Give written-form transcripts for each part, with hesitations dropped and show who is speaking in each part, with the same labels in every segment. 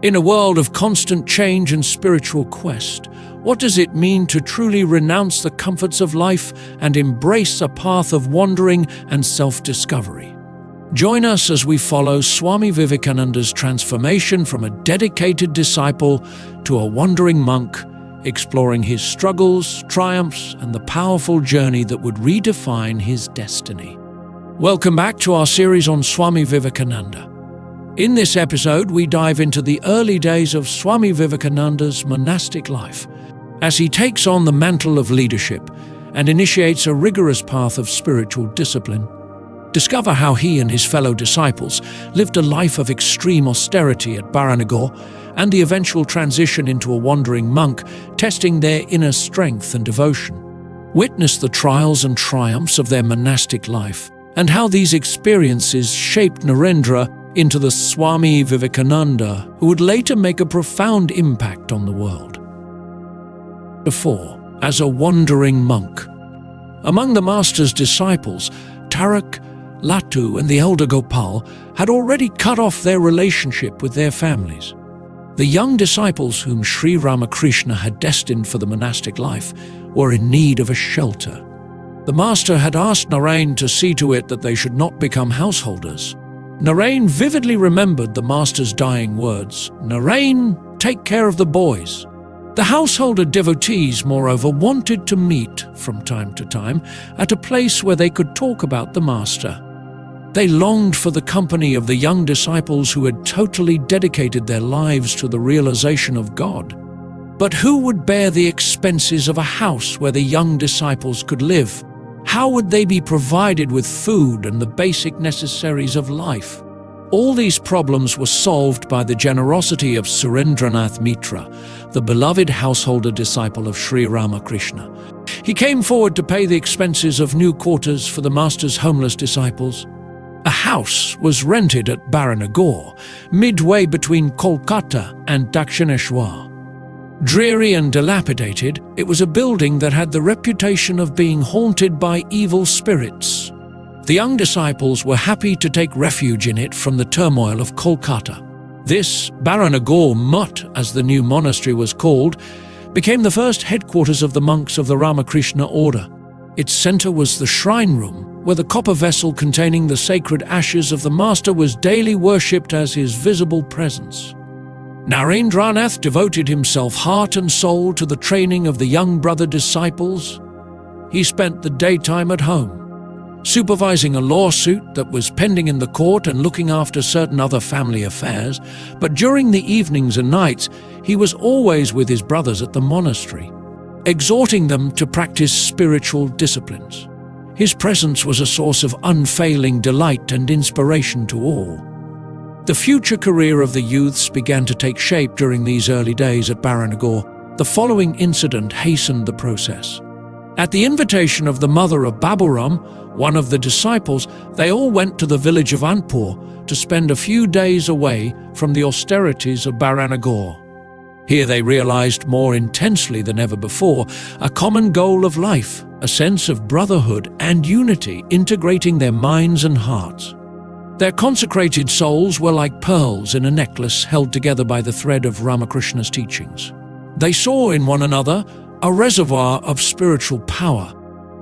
Speaker 1: In a world of constant change and spiritual quest, what does it mean to truly renounce the comforts of life and embrace a path of wandering and self-discovery? Join us as we follow Swami Vivekananda's transformation from a dedicated disciple to a wandering monk, exploring his struggles, triumphs, and the powerful journey that would redefine his destiny. Welcome back to our series on Swami Vivekananda. In this episode, we dive into the early days of Swami Vivekananda's monastic life, as he takes on the mantle of leadership and initiates a rigorous path of spiritual discipline. Discover how he and his fellow disciples lived a life of extreme austerity at Baranagore and the eventual transition into a wandering monk, testing their inner strength and devotion. Witness the trials and triumphs of their monastic life and how these experiences shaped Narendra into the Swami Vivekananda who would later make a profound impact on the world. 4. As a wandering monk. Among the master's disciples, Tarak, Latu and the elder Gopal had already cut off their relationship with their families. The young disciples whom Sri Ramakrishna had destined for the monastic life were in need of a shelter. The master had asked Narain to see to it that they should not become householders. Narain vividly remembered the master's dying words, "Narain, take care of the boys." The householder devotees, moreover, wanted to meet, from time to time, at a place where they could talk about the master. They longed for the company of the young disciples who had totally dedicated their lives to the realization of God. But who would bear the expenses of a house where the young disciples could live? How would they be provided with food and the basic necessaries of life? All these problems were solved by the generosity of Surendranath Mitra, the beloved householder disciple of Sri Ramakrishna. He came forward to pay the expenses of new quarters for the master's homeless disciples. A house was rented at Baranagore, midway between Kolkata and Dakshineshwar. Dreary and dilapidated, it was a building that had the reputation of being haunted by evil spirits. The young disciples were happy to take refuge in it from the turmoil of Kolkata. This Baranagore Mutt, as the new monastery was called, became the first headquarters of the monks of the Ramakrishna order. Its center was the shrine room, where the copper vessel containing the sacred ashes of the master was daily worshipped as his visible presence. Narendranath devoted himself heart and soul to the training of the young brother disciples. He spent the daytime at home, supervising a lawsuit that was pending in the court and looking after certain other family affairs, but during the evenings and nights, he was always with his brothers at the monastery, exhorting them to practice spiritual disciplines. His presence was a source of unfailing delight and inspiration to all. The future career of the youths began to take shape during these early days at Baranagore. The following incident hastened the process. At the invitation of the mother of Baburam, one of the disciples, they all went to the village of Anpur to spend a few days away from the austerities of Baranagore. Here they realized more intensely than ever before a common goal of life, a sense of brotherhood and unity integrating their minds and hearts. Their consecrated souls were like pearls in a necklace held together by the thread of Ramakrishna's teachings. They saw in one another a reservoir of spiritual power,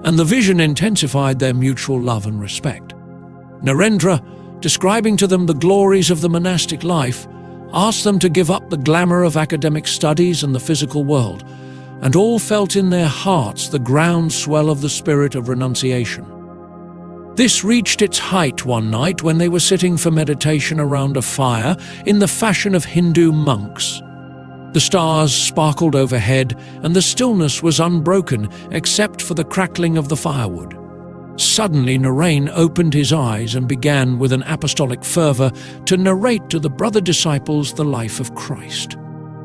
Speaker 1: and the vision intensified their mutual love and respect. Narendra, describing to them the glories of the monastic life, asked them to give up the glamour of academic studies and the physical world, and all felt in their hearts the groundswell of the spirit of renunciation. This reached its height one night when they were sitting for meditation around a fire in the fashion of Hindu monks. The stars sparkled overhead, and the stillness was unbroken except for the crackling of the firewood. Suddenly Narain opened his eyes and began with an apostolic fervor to narrate to the brother disciples the life of Christ.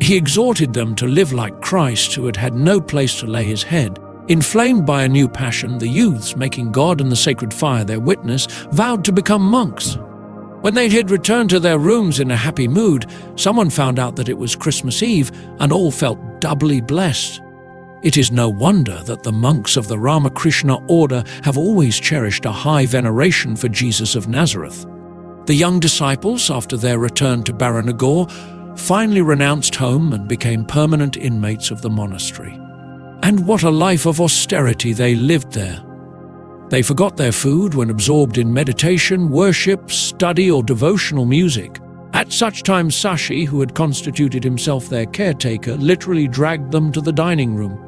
Speaker 1: He exhorted them to live like Christ, who had had no place to lay his head. Inflamed by a new passion, the youths, making God and the sacred fire their witness, vowed to become monks. When they had returned to their rooms in a happy mood, someone found out that it was Christmas Eve, and all felt doubly blessed. It is no wonder that the monks of the Ramakrishna order have always cherished a high veneration for Jesus of Nazareth. The young disciples, after their return to Baranagore, finally renounced home and became permanent inmates of the monastery. And what a life of austerity they lived there. They forgot their food when absorbed in meditation, worship, study, or devotional music. At such times, Sashi, who had constituted himself their caretaker, literally dragged them to the dining room.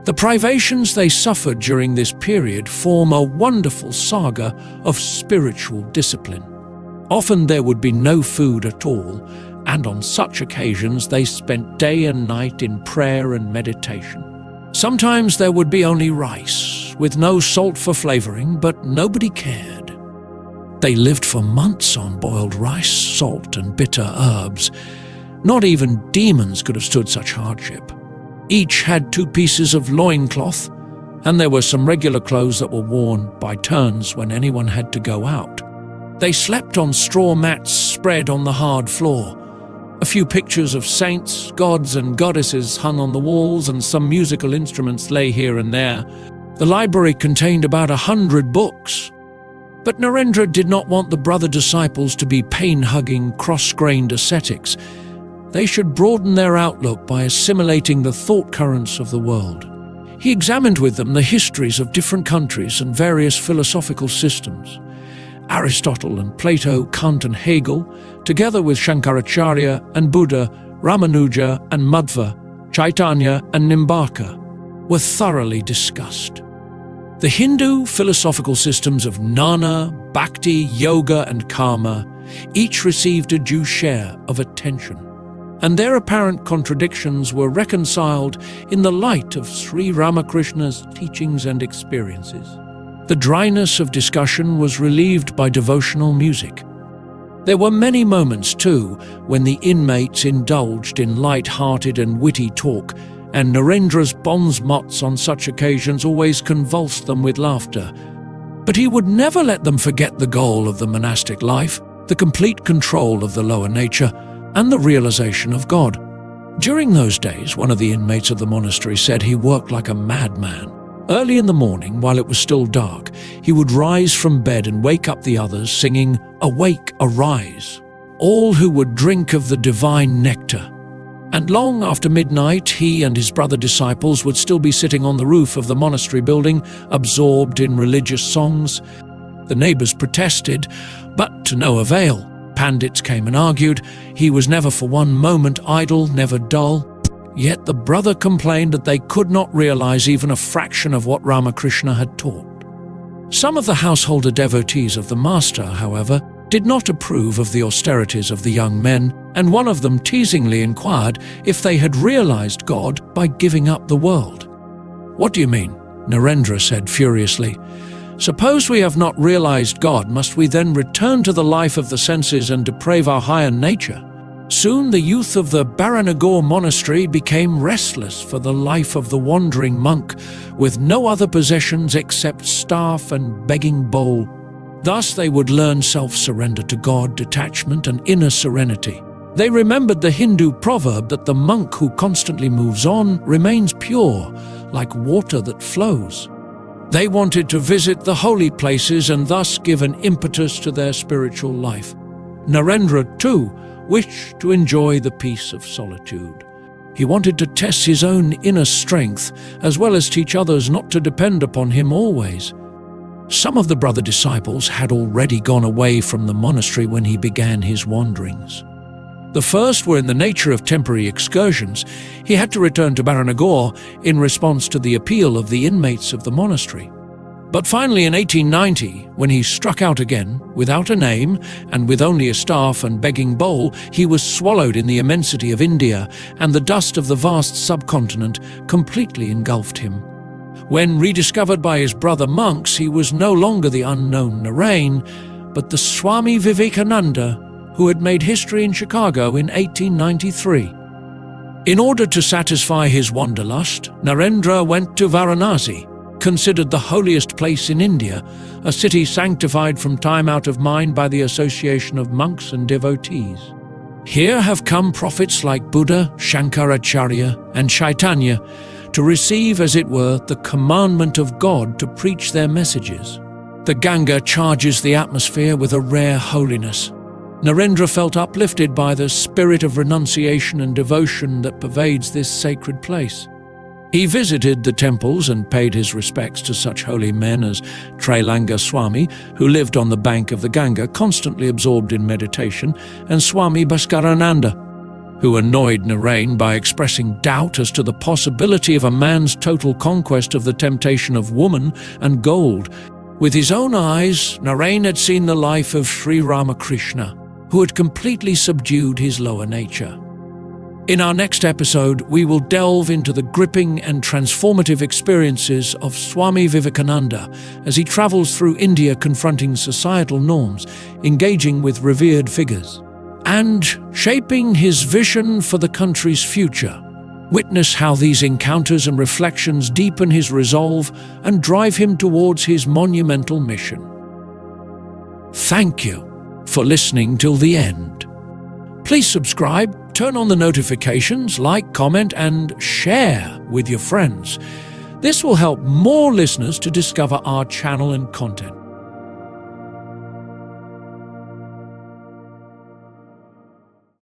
Speaker 1: The privations they suffered during this period form a wonderful saga of spiritual discipline. Often there would be no food at all, and on such occasions they spent day and night in prayer and meditation. Sometimes there would be only rice, with no salt for flavoring, but nobody cared. They lived for months on boiled rice, salt, and bitter herbs. Not even demons could have stood such hardship. Each had 2 pieces of loincloth, and there were some regular clothes that were worn by turns when anyone had to go out. They slept on straw mats spread on the hard floor. A few pictures of saints, gods and goddesses hung on the walls, and some musical instruments lay here and there. The library contained about 100 books. But Narendra did not want the brother disciples to be pain-hugging, cross-grained ascetics. They should broaden their outlook by assimilating the thought currents of the world. He examined with them the histories of different countries and various philosophical systems. Aristotle and Plato, Kant and Hegel, together with Shankaracharya and Buddha, Ramanuja and Madhva, Chaitanya and Nimbaka, were thoroughly discussed. The Hindu philosophical systems of Jnana, Bhakti, Yoga and Karma each received a due share of attention, and their apparent contradictions were reconciled in the light of Sri Ramakrishna's teachings and experiences. The dryness of discussion was relieved by devotional music. There were many moments, too, when the inmates indulged in light-hearted and witty talk, and Narendra's bonze-mots on such occasions always convulsed them with laughter. But he would never let them forget the goal of the monastic life, the complete control of the lower nature, and the realization of God. During those days, one of the inmates of the monastery said he worked like a madman. Early in the morning, while it was still dark, he would rise from bed and wake up the others, singing, "Awake, arise," all who would drink of the divine nectar. And long after midnight, he and his brother disciples would still be sitting on the roof of the monastery building, absorbed in religious songs. The neighbors protested, but to no avail. Pandits came and argued. He was never for one moment idle, never dull. Yet the brother complained that they could not realize even a fraction of what Ramakrishna had taught. Some of the householder devotees of the master, however, did not approve of the austerities of the young men, and one of them teasingly inquired if they had realized God by giving up the world. "What do you mean?" Narendra said furiously. "Suppose we have not realized God, must we then return to the life of the senses and deprave our higher nature?" Soon the youth of the Baranagore monastery became restless for the life of the wandering monk, with no other possessions except staff and begging bowl. Thus they would learn self-surrender to God, detachment and inner serenity. They remembered the Hindu proverb that the monk who constantly moves on remains pure, like water that flows. They wanted to visit the holy places and thus give an impetus to their spiritual life. Narendra, too, wished to enjoy the peace of solitude. He wanted to test his own inner strength, as well as teach others not to depend upon him always. Some of the brother disciples had already gone away from the monastery when he began his wanderings. The first were in the nature of temporary excursions. He had to return to Baranagore in response to the appeal of the inmates of the monastery. But finally in 1890, when he struck out again, without a name and with only a staff and begging bowl, he was swallowed in the immensity of India, and the dust of the vast subcontinent completely engulfed him. When rediscovered by his brother monks, he was no longer the unknown Narain, but the Swami Vivekananda, who had made history in Chicago in 1893. In order to satisfy his wanderlust, Narendra went to Varanasi, considered the holiest place in India, a city sanctified from time out of mind by the association of monks and devotees. Here have come prophets like Buddha, Shankaracharya, and Chaitanya to receive, as it were, the commandment of God to preach their messages. The Ganga charges the atmosphere with a rare holiness. Narendra felt uplifted by the spirit of renunciation and devotion that pervades this sacred place. He visited the temples and paid his respects to such holy men as Trailanga Swami, who lived on the bank of the Ganga, constantly absorbed in meditation, and Swami Bhaskarananda, who annoyed Narain by expressing doubt as to the possibility of a man's total conquest of the temptation of woman and gold. With his own eyes, Narain had seen the life of Sri Ramakrishna, who had completely subdued his lower nature. In our next episode, we will delve into the gripping and transformative experiences of Swami Vivekananda as he travels through India confronting societal norms, engaging with revered figures, and shaping his vision for the country's future. Witness how these encounters and reflections deepen his resolve and drive him towards his monumental mission. Thank you for listening till the end. Please subscribe, turn on the notifications, like, comment, and share with your friends. This will help more listeners to discover our channel and content.